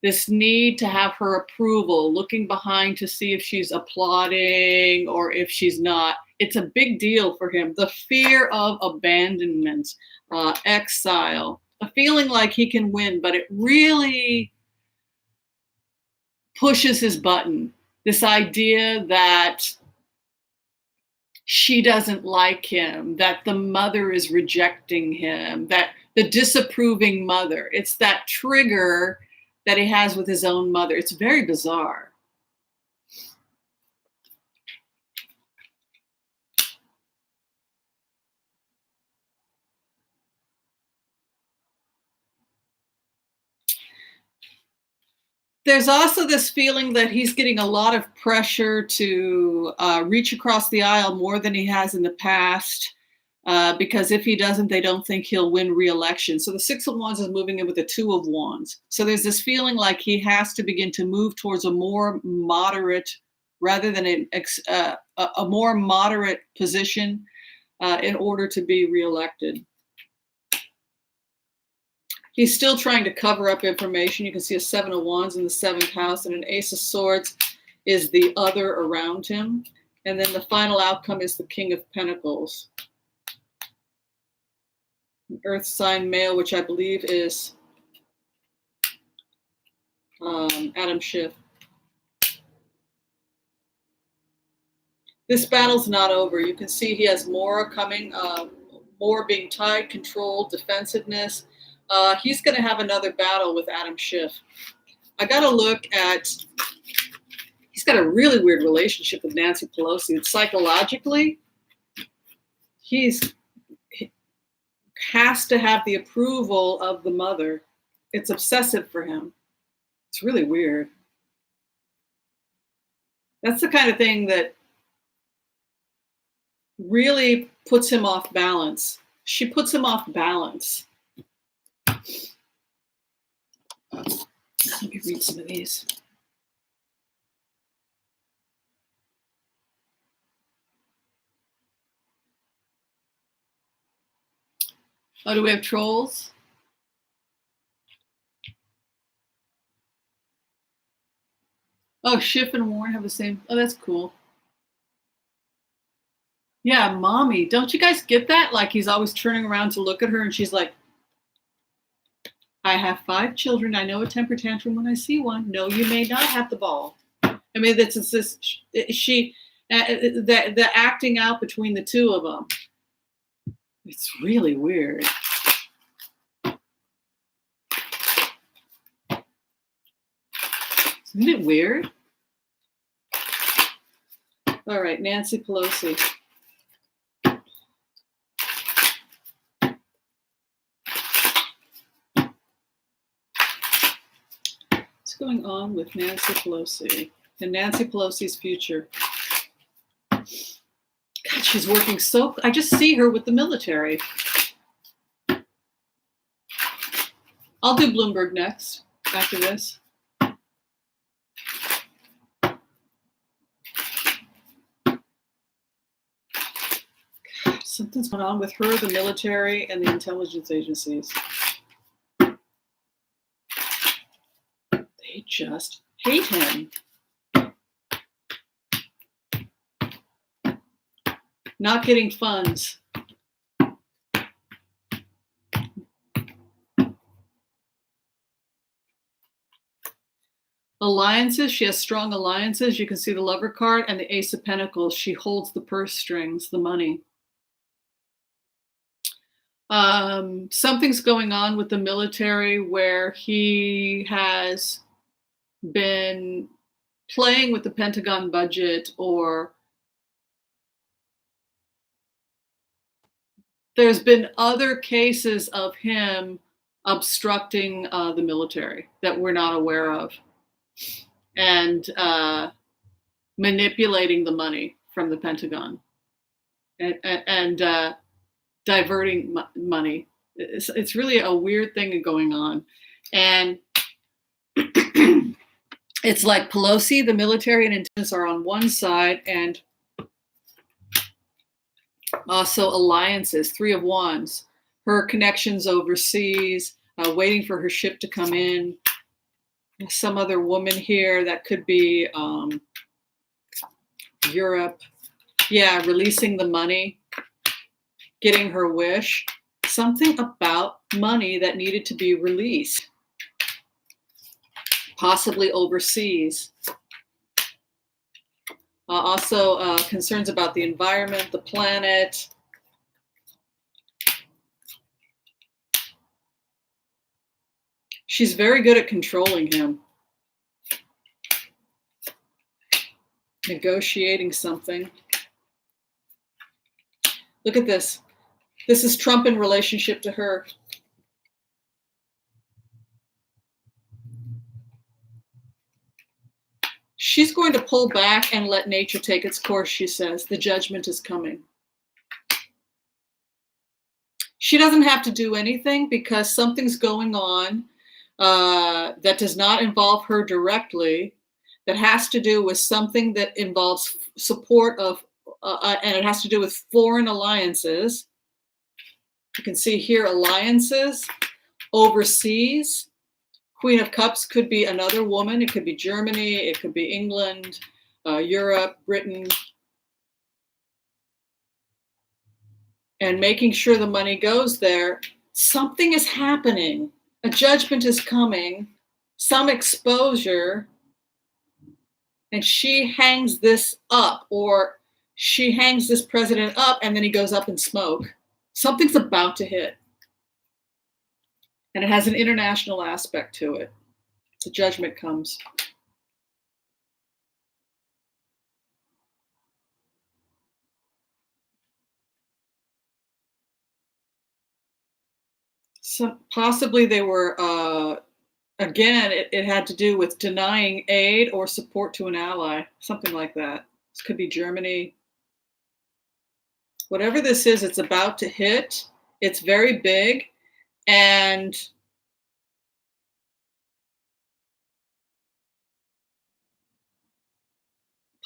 This need to have her approval, looking behind to see if she's applauding or if she's not. It's a big deal for him. The fear of abandonment, exile, a feeling like he can win, but it really pushes his button. This idea that she doesn't like him, that the mother is rejecting him, that the disapproving mother, it's that trigger that he has with his own mother. It's very bizarre. There's also this feeling that he's getting a lot of pressure to reach across the aisle more than he has in the past, because if he doesn't, they don't think he'll win re-election. So the Six of Wands is moving in with the Two of Wands. So there's this feeling like he has to begin to move towards a more moderate, rather than a more moderate position in order to be re-elected. He's still trying to cover up information. You can see a Seven of Wands in the 7th house, and an Ace of Swords is the other around him. And then the final outcome is the King of Pentacles. Earth sign male, which I believe is Adam Schiff. This battle's not over. You can see he has more coming, more being tied, controlled, defensiveness. He's going to have another battle with Adam Schiff. I got to look at, he's got a really weird relationship with Nancy Pelosi. And psychologically, he has to have the approval of the mother. It's obsessive for him. It's really weird. That's the kind of thing that really puts him off balance. She puts him off balance. Let me read some of these. Oh, do we have trolls? Oh, Schiff and Warren have the same. Oh, that's cool. Yeah, mommy. Don't you guys get that? Like he's always turning around to look at her and she's like, I have 5 children. I know a temper tantrum when I see one. No, you may not have the ball. I mean, that's the acting out between the two of them. It's really weird. Isn't it weird? All right, Nancy Pelosi. What's going on with Nancy Pelosi and Nancy Pelosi's future? God, she's working so... I just see her with the military. I'll do Bloomberg next, after this. God, something's going on with her, the military, and the intelligence agencies. They just hate him. Not getting funds. Alliances, she has strong alliances. You can see the Lover card and the Ace of Pentacles. She holds the purse strings, the money. Something's going on with the military where he has been playing with the Pentagon budget, or there's been other cases of him obstructing the military that we're not aware of, and manipulating the money from the Pentagon and diverting money. It's really a weird thing going on. And it's like Pelosi, the military, and intelligence are on one side, and also alliances, Three of Wands, her connections overseas, waiting for her ship to come in. Some other woman here that could be Europe. Yeah, releasing the money, getting her wish. Something about money that needed to be released, possibly overseas. Also concerns about the environment, the planet. She's very good at controlling him. Negotiating something. Look at this. This is Trump in relationship to her. She's going to pull back and let nature take its course, she says. The judgment is coming. She doesn't have to do anything because something's going on that does not involve her directly, that has to do with something that involves support of, and it has to do with foreign alliances. You can see here alliances, overseas. Queen of Cups could be another woman. It could be Germany. It could be England, Europe, Britain. And making sure the money goes there. Something is happening. A judgment is coming. Some exposure. And she hangs this up, or she hangs this president up, and then he goes up in smoke. Something's about to hit. And it has an international aspect to it. The judgment comes. So possibly they were, again, it had to do with denying aid or support to an ally, something like that. This could be Germany. Whatever this is, it's about to hit. It's very big. And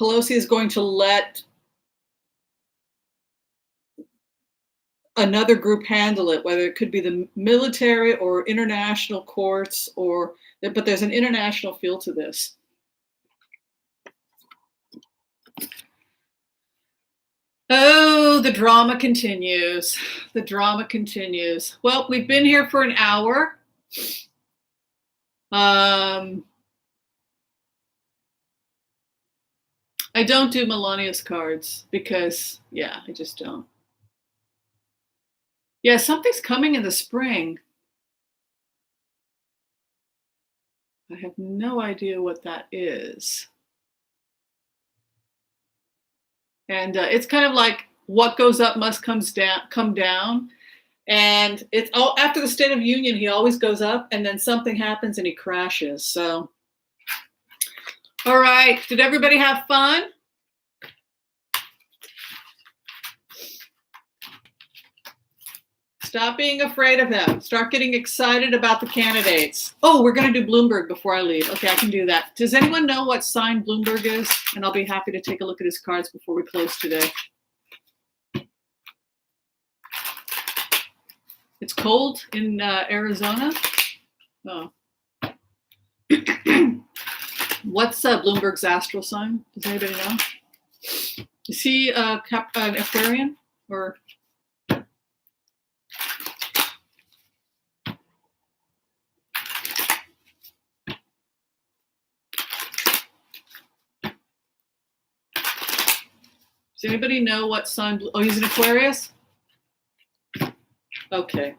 Pelosi is going to let another group handle it, whether it could be the military or international courts, but there's an international feel to this. Oh, the drama continues. The drama continues. Well, we've been here for an hour. I don't do Melania's cards because, yeah, I just don't. Yeah, something's coming in the spring. I have no idea what that is. And it's kind of like what goes up must come down. And it's all after the State of Union, he always goes up and then something happens and he crashes. So, all right. Did everybody have fun? Stop being afraid of him. Start getting excited about the candidates. Oh, we're going to do Bloomberg before I leave. Okay, I can do that. Does anyone know what sign Bloomberg is? And I'll be happy to take a look at his cards before we close today. It's cold in Arizona. Oh. What's Bloomberg's astral sign? Does anybody know? Is he an Aquarian or? Does anybody know what sign? Oh, he's an Aquarius? Okay.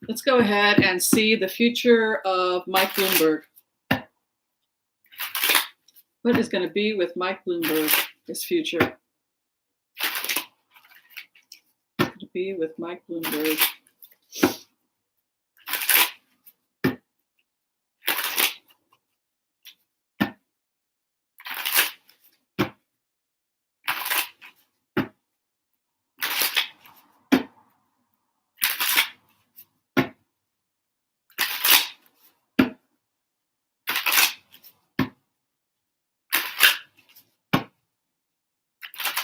Let's go ahead and see the future of Mike Bloomberg. What is going to be with Mike Bloomberg, his future? What's going to be with Mike Bloomberg?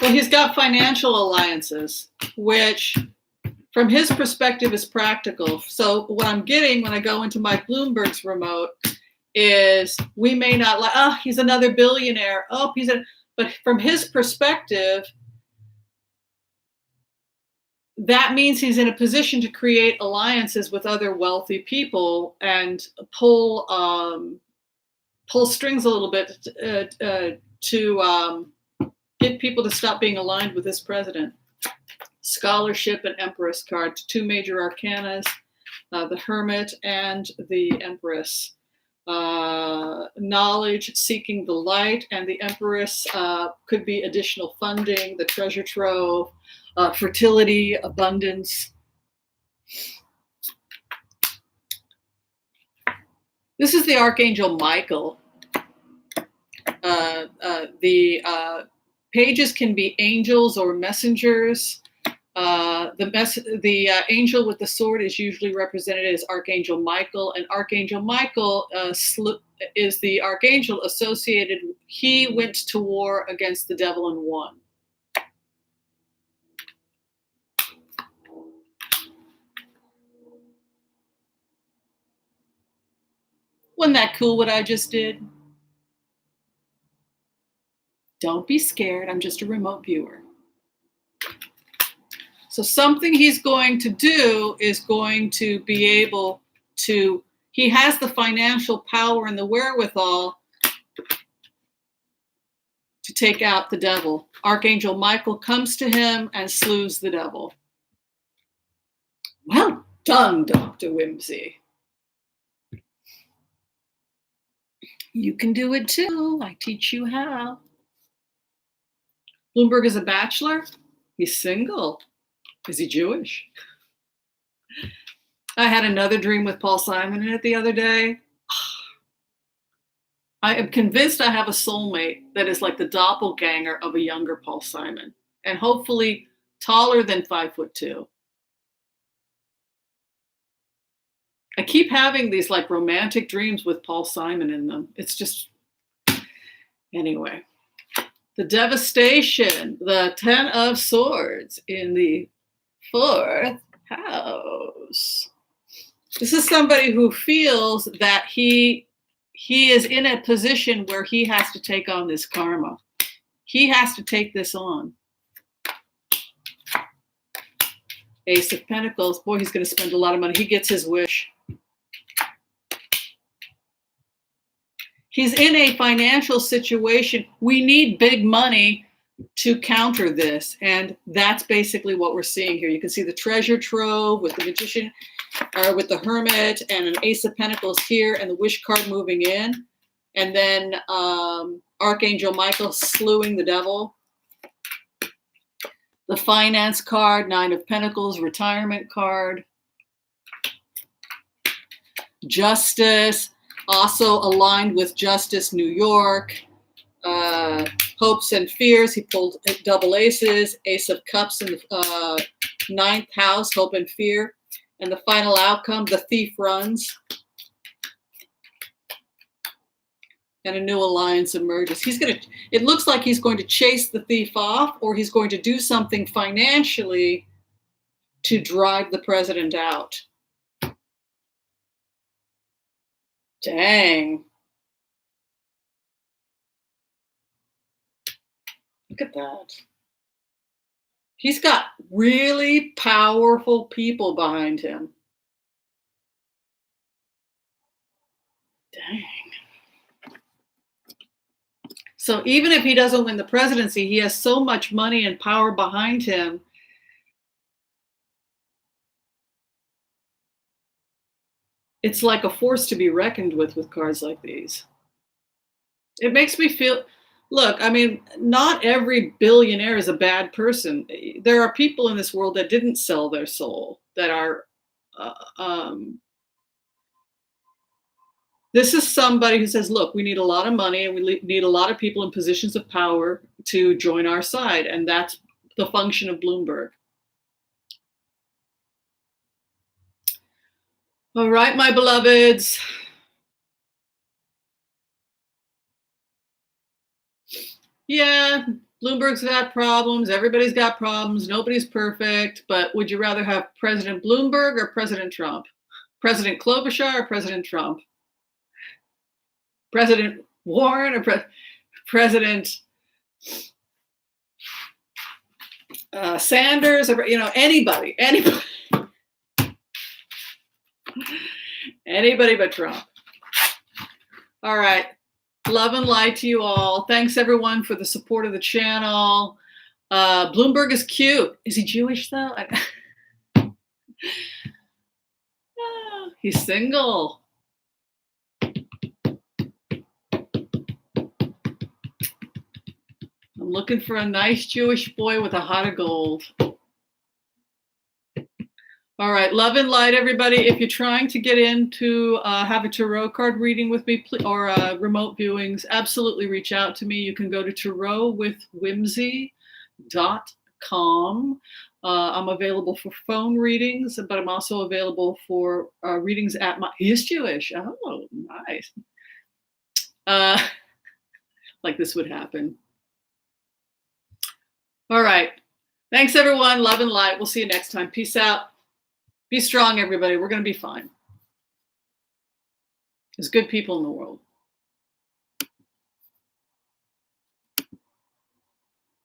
Well, he's got financial alliances, which from his perspective is practical. So what I'm getting when I go into Mike Bloomberg's remote is we may not like, oh, he's another billionaire. Oh, but from his perspective, that means he's in a position to create alliances with other wealthy people and pull strings a little bit to get people to stop being aligned with this president. Scholarship and Empress cards, two major arcanas, the Hermit and the Empress. Knowledge, seeking the light, and the Empress could be additional funding, the treasure trove, fertility, abundance. This is the Archangel Michael. The pages can be angels or messengers. The angel with the sword is usually represented as Archangel Michael, and Archangel Michael is the archangel associated. He went to war against the devil and won. Wasn't that cool what I just did? Don't be scared. I'm just a remote viewer. So something he's going to do is going to be able to, he has the financial power and the wherewithal to take out the devil. Archangel Michael comes to him and slews the devil. Well done, Dr. Whimsy. You can do it too. I teach you how. Bloomberg is a bachelor. He's single. Is he Jewish? I had another dream with Paul Simon in it the other day. I am convinced I have a soulmate that is like the doppelganger of a younger Paul Simon, and hopefully taller than 5'2". I keep having these like romantic dreams with Paul Simon in them. It's just, anyway. The devastation, the 10 of swords in the 4th house. This is somebody who feels that he is in a position where he has to take on this karma. He has to take this on. Ace of Pentacles. Boy, he's going to spend a lot of money. He gets his wish. He's in a financial situation. We need big money. to counter this. And that's basically what we're seeing here. You can see the treasure trove with the magician, or with the hermit, and an ace of pentacles here, and the wish card moving in. And then Archangel Michael slewing the devil. The finance card, 9 of Pentacles, retirement card. Justice, also aligned with Justice New York. Hopes and fears, he pulled double aces. Ace of Cups in the 9th house, hope and fear. And the final outcome, the thief runs. And a new alliance emerges. It looks like he's going to chase the thief off, or he's going to do something financially to drive the president out. Dang. Look at that. He's got really powerful people behind him. Dang. So even if he doesn't win the presidency, he has so much money and power behind him. It's like a force to be reckoned with cards like these. It makes me feel, look, I mean, not every billionaire is a bad person. There are people in this world that didn't sell their soul, that are, this is somebody who says, look, we need a lot of money and we need a lot of people in positions of power to join our side. And that's the function of Bloomberg. All right, my beloveds. Yeah, Bloomberg's got problems. Everybody's got problems. Nobody's perfect. But would you rather have President Bloomberg or President Trump? President Klobuchar or President Trump? President Warren or President Sanders? Or, anybody. Anybody but Trump. All right. Love and light to you all. Thanks, everyone, for the support of the channel. Bloomberg is cute. Is he Jewish, though? He's single. I'm looking for a nice Jewish boy with a heart of gold. All right, love and light, everybody. If you're trying to get in to have a tarot card reading with me, or remote viewings, absolutely reach out to me. You can go to tarotwithwhimsy.com. I'm available for phone readings, but I'm also available for readings at my. He is Jewish. Oh, nice. Like this would happen. All right. Thanks, everyone. Love and light. We'll see you next time. Peace out. Be strong, everybody. We're going to be fine. There's good people in the world.